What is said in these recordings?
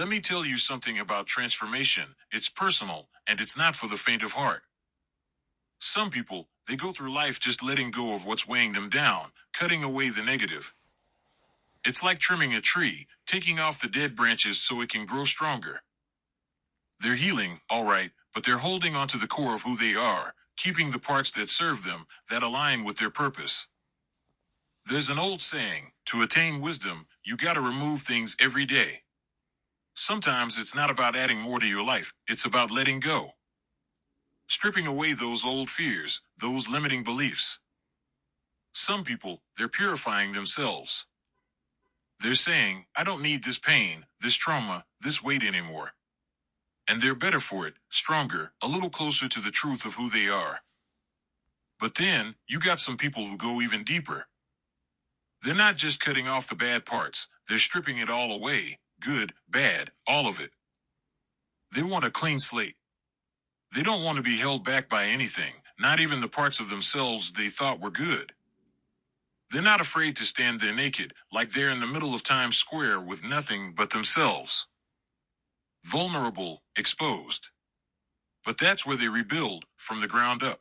let me tell you something about transformation. It's personal, and it's not for the faint of heart. Some people, they go through life just letting go of what's weighing them down, cutting away the negative. It's like trimming a tree, taking off the dead branches so it can grow stronger. They're healing, all right, but they're holding on to the core of who they are, keeping the parts that serve them, that align with their purpose. There's an old saying, to attain wisdom, you gotta remove things every day. Sometimes it's not about adding more to your life, it's about letting go. Stripping away those old fears, those limiting beliefs. Some people, they're purifying themselves. They're saying, I don't need this pain, this trauma, this weight anymore. And they're better for it, stronger, a little closer to the truth of who they are. But then, you got some people who go even deeper. They're not just cutting off the bad parts, they're stripping it all away, good, bad, all of it. They want a clean slate. They don't want to be held back by anything, not even the parts of themselves they thought were good. They're not afraid to stand there naked, like they're in the middle of Times Square with nothing but themselves. Vulnerable, exposed. But that's where they rebuild, from the ground up.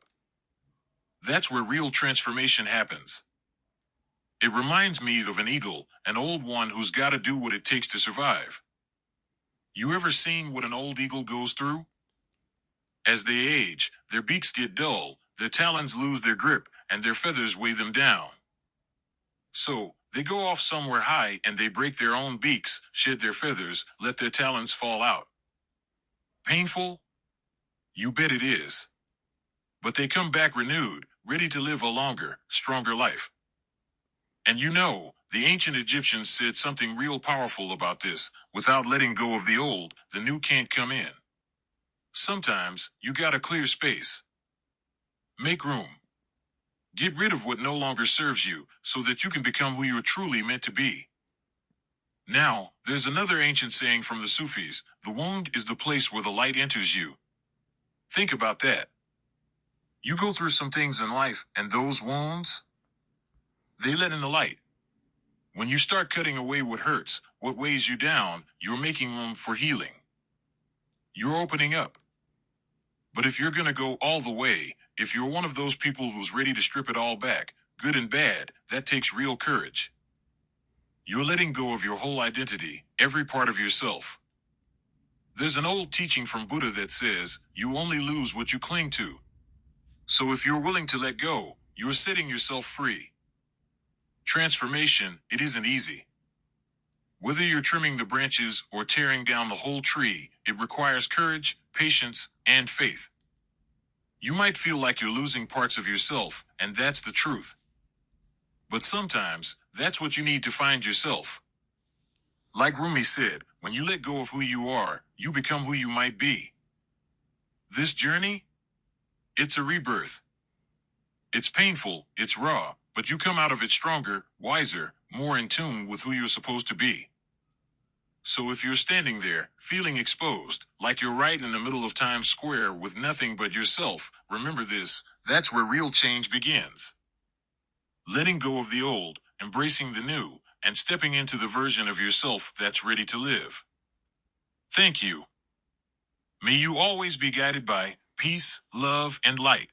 That's where real transformation happens. It reminds me of an eagle, an old one who's got to do what it takes to survive. You ever seen what an old eagle goes through? As they age, their beaks get dull, their talons lose their grip, and their feathers weigh them down. So, they go off somewhere high and they break their own beaks, shed their feathers, let their talons fall out. Painful? You bet it is. But they come back renewed, ready to live a longer, stronger life. And you know, the ancient Egyptians said something real powerful about this. Without letting go of the old, the new can't come in. Sometimes, you gotta clear space. Make room. Get rid of what no longer serves you, so that you can become who you're truly meant to be. Now, there's another ancient saying from the Sufis, the wound is the place where the light enters you. Think about that. You go through some things in life, and those wounds, they let in the light. When you start cutting away what hurts, what weighs you down, you're making room for healing. You're opening up. But if you're gonna go all the way, if you're one of those people who's ready to strip it all back, good and bad, that takes real courage. You're letting go of your whole identity, every part of yourself. There's an old teaching from Buddha that says, you only lose what you cling to. So if you're willing to let go, you're setting yourself free. Transformation, it isn't easy. Whether you're trimming the branches or tearing down the whole tree, it requires courage, patience, and faith. You might feel like you're losing parts of yourself, and that's the truth. But sometimes, that's what you need to find yourself. Like Rumi said, when you let go of who you are, you become who you might be. This journey? It's a rebirth. It's painful, it's raw, but you come out of it stronger, wiser, more in tune with who you're supposed to be. So if you're standing there, feeling exposed, like you're right in the middle of Times Square with nothing but yourself, remember this, that's where real change begins. Letting go of the old, embracing the new, and stepping into the version of yourself that's ready to live. Thank you. May you always be guided by peace, love, and light.